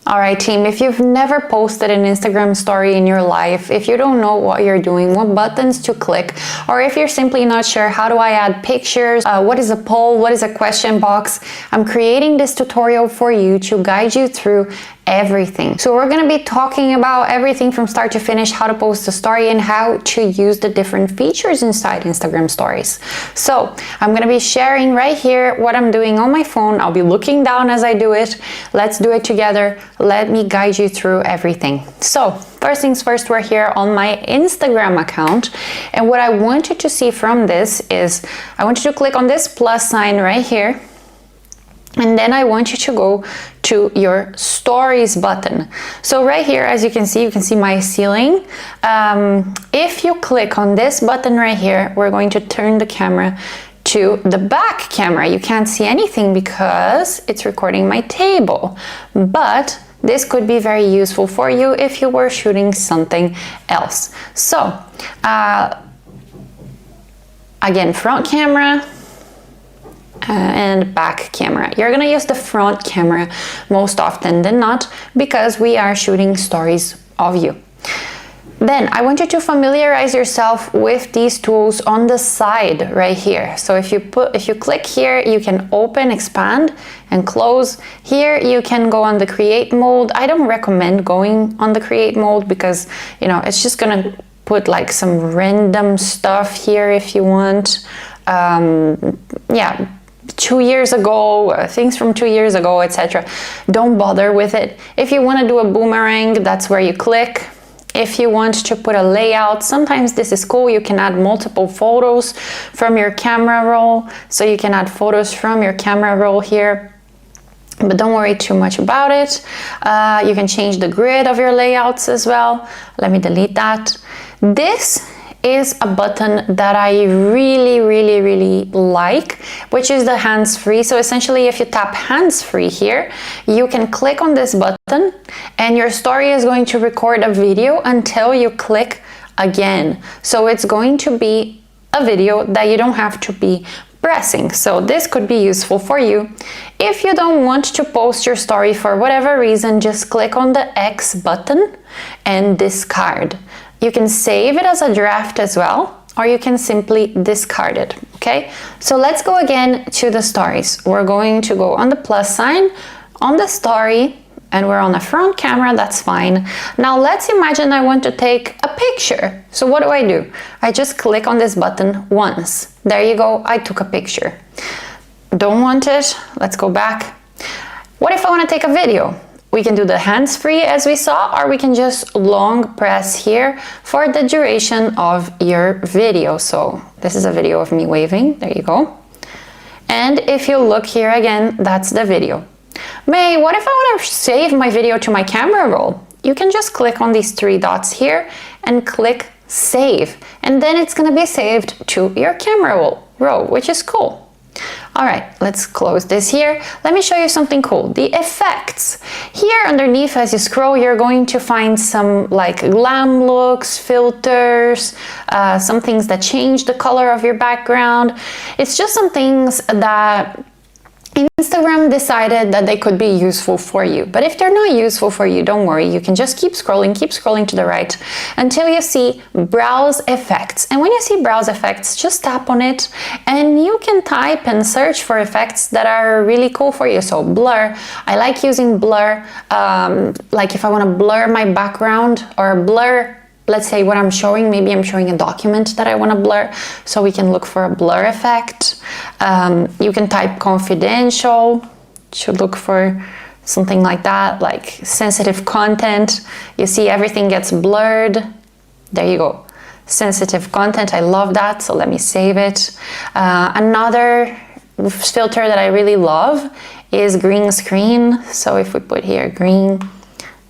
All right, team, if you've never posted an Instagram story in your life, if you don't know what you're doing, what buttons to click, or if you're simply not sure how do I add pictures, what is a poll, what is a question box, I'm creating this tutorial for you to guide you through everything. So we're going to be talking about everything from start to finish, how to post a story and how to use the different features inside Instagram stories. So I'm going to be sharing right here what I'm doing on my phone. I'll be looking down as I do it. Let's do it together. Let me guide you through everything. So first things first, we're here on my Instagram account. And what I want you to see from this is I want you to click on this plus sign right here. And then I want you to go to your stories button. So right here, as you can see my ceiling. If you click on this button right here, we're going to turn the camera to the back camera. You can't see anything because it's recording my table, but this could be very useful for you if you were shooting something else. So again, front camera and back camera. You're gonna use the front camera most often than not because we are shooting stories of you. Then I want you to familiarize yourself with these tools on the side right here. So if you click here, you can open, expand, and close. Here you can go on the create mode. I don't recommend going on the create mode because it's just gonna put like some random stuff here if you want. Yeah, 2 years ago, things from 2 years ago, etc. Don't bother with it. If you want to do a boomerang, that's where you click. If you want to put a layout, sometimes this is cool. You can add multiple photos from your camera roll. So you can add photos from your camera roll here, but don't worry too much about it. You can change the grid of your layouts as well. Let me delete that. This is a button that I really like, which is the hands-free. So essentially, if you tap hands-free here, you can click on this button and your story is going to record a video until you click again. So it's going to be a video that you don't have to be pressing. So this could be useful for you. If you don't want to post your story for whatever reason, just click on the X button and discard. You can save it as a draft as well, or you can simply discard it, okay? So let's go again to the stories. We're going to go on the plus sign, on the story, and we're on the front camera, that's fine. Now let's imagine I want to take a picture. So what do? I just click on this button once. There you go, I took a picture. Don't want it, let's go back. What if I want to take a video? We can do the hands-free as we saw, or we can just long press here for the duration of your video. So this is a video of me waving, there you go. And if you look here again, that's the video. May, what if I want to save my video to my camera roll? You can just click on these three dots here and click save. And then it's going to be saved to your camera roll, which is cool. All right, let's close this here. Let me show you something cool. The effects. Here underneath, as you scroll, you're going to find some like glam looks, filters, some things that change the color of your background. It's just some things that Instagram decided that they could be useful for you. But if they're not useful for you, don't worry. You can just keep scrolling to the right until you see browse effects. And when you see browse effects, just tap on it and you can type and search for effects that are really cool for you. So blur, I like using blur. Like if I want to blur my background or blur, let's say what I'm showing, maybe I'm showing a document that I want to blur, so we can look for a blur effect. You can type confidential to look for something like that, like sensitive content. You see everything gets blurred. There you go. Sensitive content, I love that, so let me save it. Another filter that I really love is green screen. So if we put here green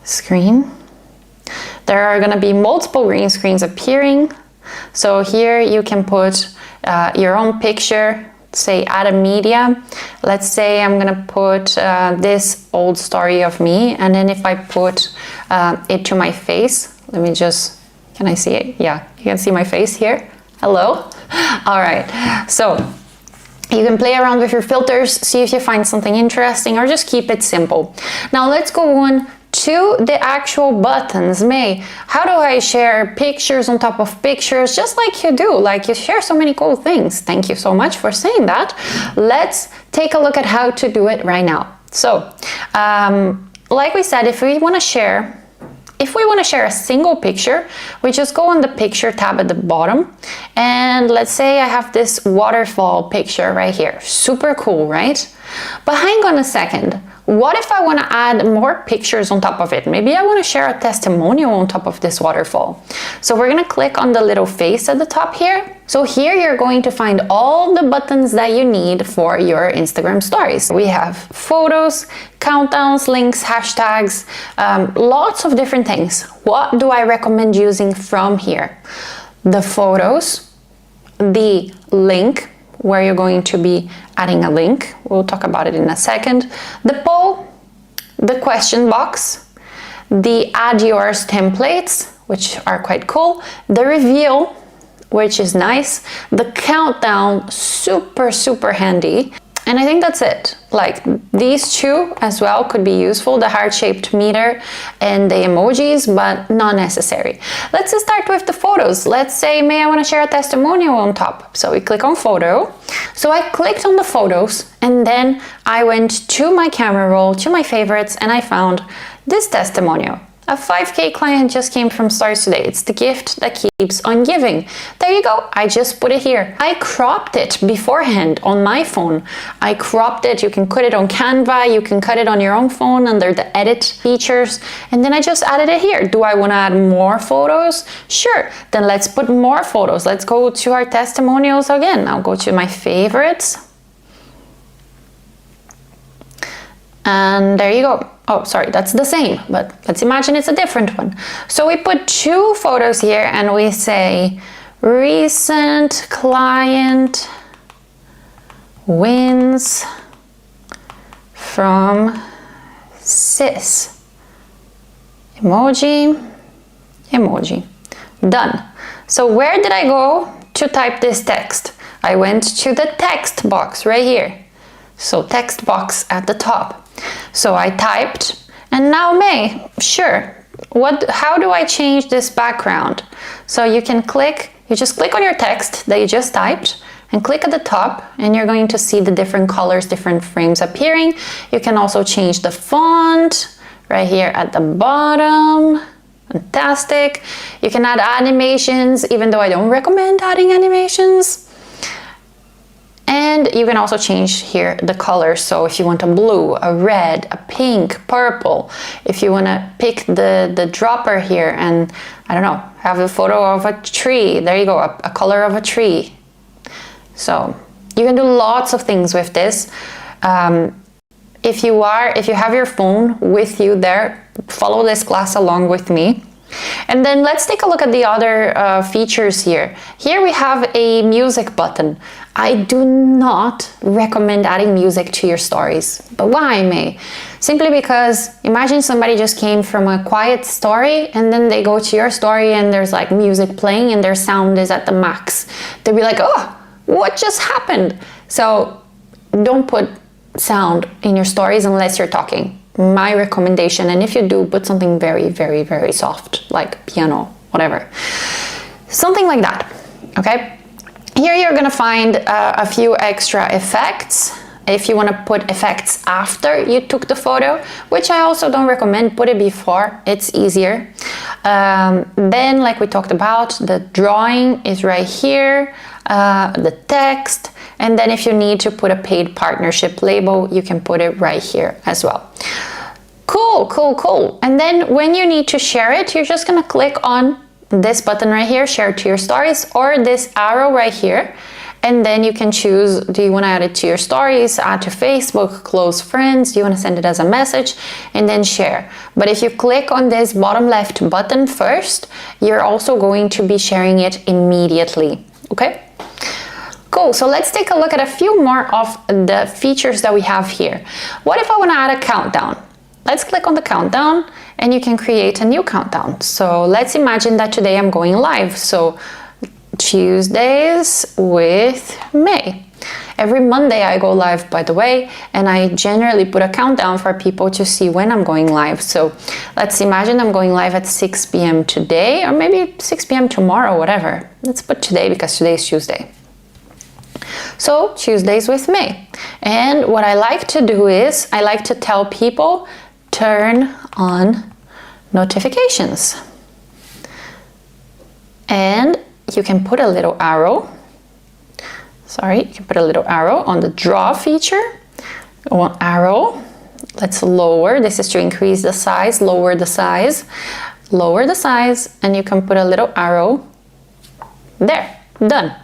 screen, there are going to be multiple green screens appearing. So here you can put your own picture, say add a media. Let's say I'm going to put this old story of me, and then if I put it to my face, let me just, can I see it? Yeah, you can see my face here. Hello. All right. So you can play around with your filters, see if you find something interesting, or just keep it simple. Now let's go on to the actual buttons. May, how do I share pictures on top of pictures, just like you do? Like, you share so many cool things. Thank you so much for saying that. Let's take a look at how to do it right now. So, like we said, if we want to share a single picture, we just go on the picture tab at the bottom, and let's say I have this waterfall picture right here. Super cool, right? But hang on a second. What if I want to add more pictures on top of it? Maybe I want to share a testimonial on top of this waterfall. So we're going to click on the little face at the top here. So here you're going to find all the buttons that you need for your Instagram stories. We have photos, countdowns, links, hashtags, lots of different things. What do I recommend using from here? The photos, the link, where you're going to be adding a link. We'll talk about it in a second. The poll, the question box, the add yours templates, which are quite cool, the reveal, which is nice, the countdown, super handy. And I think that's it. Like, these two as well could be useful, the heart-shaped meter and the emojis, but not necessary. Let's just start with the photos. Let's say, May, I want to share a testimonial on top. So we click on photo. So I clicked on the photos, and then I went to my camera roll, to my favorites, and I found this testimonial. A 5K client just came from Stories today. It's the gift that keeps on giving. There you go. I just put it here. I cropped it beforehand on my phone. I cropped it. You can cut it on Canva. You can cut it on your own phone under the edit features. And then I just added it here. Do I want to add more photos? Sure. Then let's put more photos. Let's go to our testimonials again. I'll go to my favorites. And there you go. Oh, sorry, that's the same, but let's imagine it's a different one. So we put two photos here and we say, recent client wins from sis. Emoji, emoji. Done. So where did I go to type this text? I went to the text box right here. So text box at the top. So I typed, and now May, sure. How do I change this background? So you can just click on your text that you just typed and click at the top, and you're going to see the different colors, different frames appearing. You can also change the font right here at the bottom. Fantastic. You can add animations, even though I don't recommend adding animations. And you can also change here the colors. So if you want a blue, a red, a pink, purple, if you want to pick the dropper here and, I don't know, have a photo of a tree, there you go, a color of a tree. So you can do lots of things with this. If you have your phone with you there, follow this class along with me. And then let's take a look at the other features here. Here we have a music button. I do not recommend adding music to your stories. But why, May? Simply because imagine somebody just came from a quiet story and then they go to your story and there's like music playing and their sound is at the max. They'll be like, oh, what just happened? So don't put sound in your stories unless you're talking. My recommendation, and if you do, put something very soft, like piano, whatever. Something like that, okay? Here you're gonna find a few extra effects. If you wanna put effects after you took the photo, which I also don't recommend, put it before, it's easier. Then, like we talked about, the drawing is right here, the text, and then if you need to put a paid partnership label, you can put it right here as well. Cool. And then when you need to share it, you're just gonna click on this button right here, share to your stories, or this arrow right here. And then you can choose, do you wanna add it to your stories, add to Facebook, close friends, do you wanna send it as a message, and then share. But if you click on this bottom left button first, you're also going to be sharing it immediately, okay? Cool, so let's take a look at a few more of the features that we have here. What if I wanna add a countdown? Let's click on the countdown and you can create a new countdown. So let's imagine that today I'm going live. So Tuesdays with May. Every Monday I go live, by the way, and I generally put a countdown for people to see when I'm going live. So let's imagine I'm going live at 6 p.m. today, or maybe 6 p.m. tomorrow, whatever. Let's put today because today is Tuesday. So Tuesdays with May. And what I like to do is I like to tell people turn on notifications. And you can put a little arrow. Sorry, you can put a little arrow on the draw feature. One arrow. Let's lower. This is to increase the size, lower the size, and you can put a little arrow there. Done.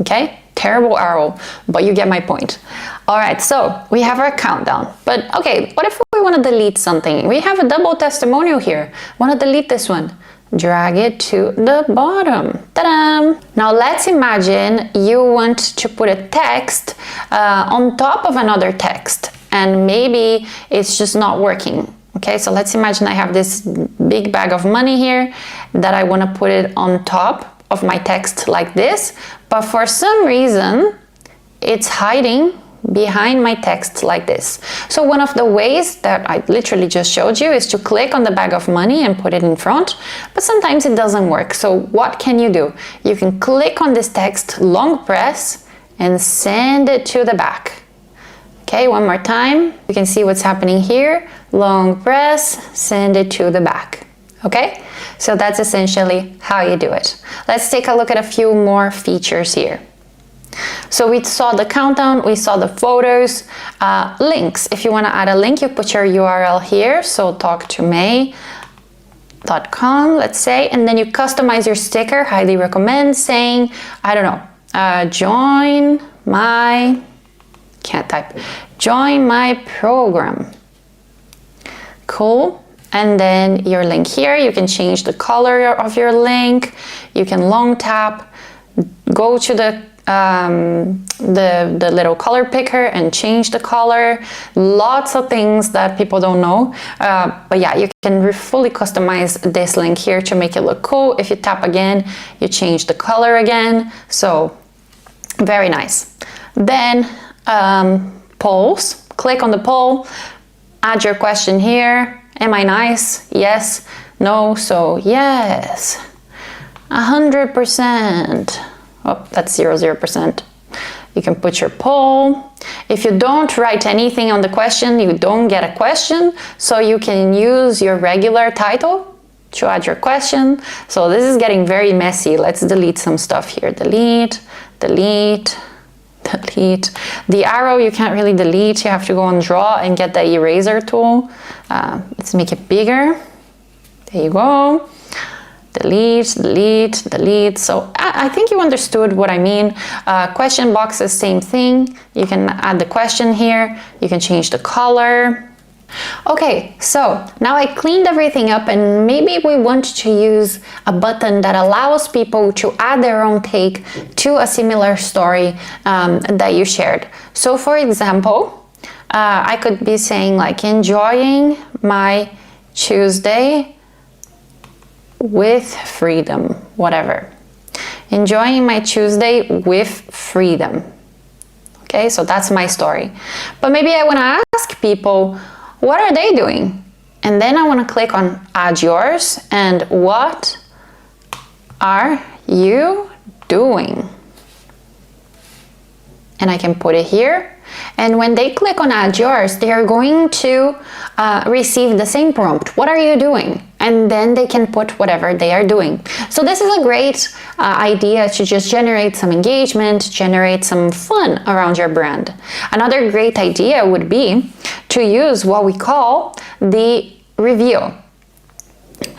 Okay? Terrible arrow, but you get my point. All right, so we have our countdown. But okay, what if we want to delete something? We have a double testimonial here. Want to delete this one? Drag it to the bottom. Ta-da! Now let's imagine you want to put a text on top of another text, and maybe it's just not working. Okay, so let's imagine I have this big bag of money here that I want to put it on top of my text like this, but for some reason it's hiding behind my text like this. So one of the ways that I literally just showed you is to click on the bag of money and put it in front, but sometimes it doesn't work. So what can you do? You can click on this text, long press, and send it to the back. Okay, one more time. You can see what's happening here. Long press, send it to the back. Okay, so that's essentially how you do it. Let's take a look at a few more features here. So we saw the countdown, we saw the photos, links. If you want to add a link, you put your URL here. So talktomay.com, let's say, and then you customize your sticker. Highly recommend saying, I don't know, join my program. Cool. And then your link here, you can change the color of your link. You can long tap, go to the little color picker and change the color. Lots of things that people don't know. But yeah, you can fully customize this link here to make it look cool. If you tap again, you change the color again. So very nice. Then polls, click on the poll, add your question here. Am I nice? Yes. No. So yes. 100%. Oh, that's 0%. You can put your poll. If you don't write anything on the question, you don't get a question. So you can use your regular title to add your question. So this is getting very messy. Let's delete some stuff here. Delete, delete, delete. The arrow you can't really delete. You have to go on draw and get the eraser tool. Let's make it bigger. There you go. Delete, delete, delete. So I think you understood what I mean. Question box is same thing. You can add the question here. You can change the color. Okay, so now I cleaned everything up, and maybe we want to use a button that allows people to add their own take to a similar story that you shared. So for example, I could be saying like, enjoying my Tuesday with freedom, whatever. Enjoying my Tuesday with freedom. Okay, so that's my story. But maybe I want to ask people, what are they doing? And then I want to click on add yours, and what are you doing? And I can put it here. And when they click on add yours, they are going to receive the same prompt. What are you doing? And then they can put whatever they are doing. So this is a great idea to just generate some engagement, generate some fun around your brand. Another great idea would be to use what we call the review.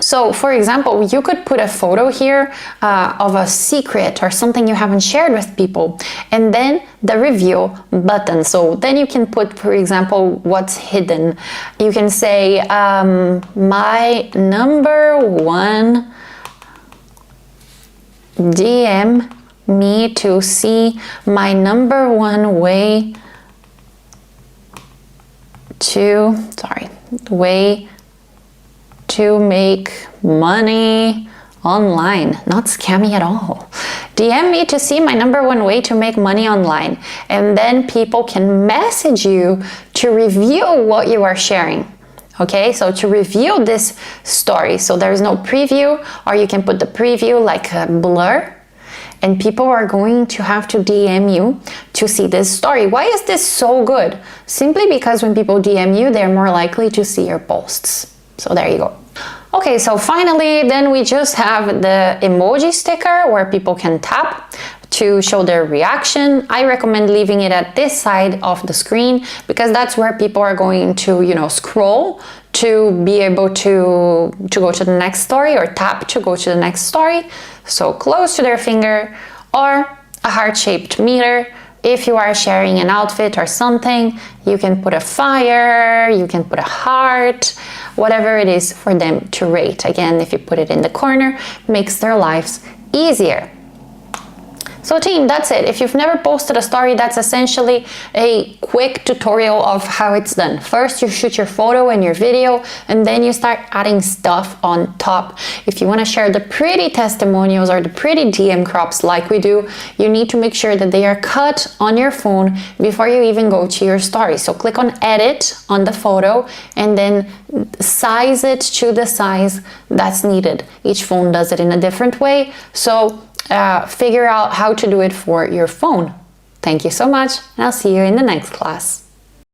So for example, you could put a photo here of a secret or something you haven't shared with people, and then the review button. So then you can put, for example, what's hidden. You can say, my number one, DM me to see my number one way to make money online, not scammy at all. DM me to see my #1 way to make money online, and then people can message you to review what you are sharing. Okay, so to review this story, so there's no preview, or you can put the preview like a blur, and people are going to have to DM you to see this story. Why is this so good? Simply because when people DM you, they're more likely to see your posts. So there you go. Okay, so finally, then we just have the emoji sticker where people can tap to show their reaction. I recommend leaving it at this side of the screen because that's where people are going to, scroll to be able to go to the next story, or tap to go to the next story. So close to their finger, or a heart-shaped meter. If you are sharing an outfit or something, you can put a fire, you can put a heart, whatever it is for them to rate. Again, if you put it in the corner, makes their lives easier. So team, that's it. If you've never posted a story, that's essentially a quick tutorial of how it's done. First, you shoot your photo and your video, and then you start adding stuff on top. If you want to share the pretty testimonials or the pretty DM crops like we do, you need to make sure that they are cut on your phone before you even go to your story. So click on edit on the photo and then size it to the size that's needed. Each phone does it in a different way. So figure out how to do it for your phone. Thank you so much, and I'll see you in the next class.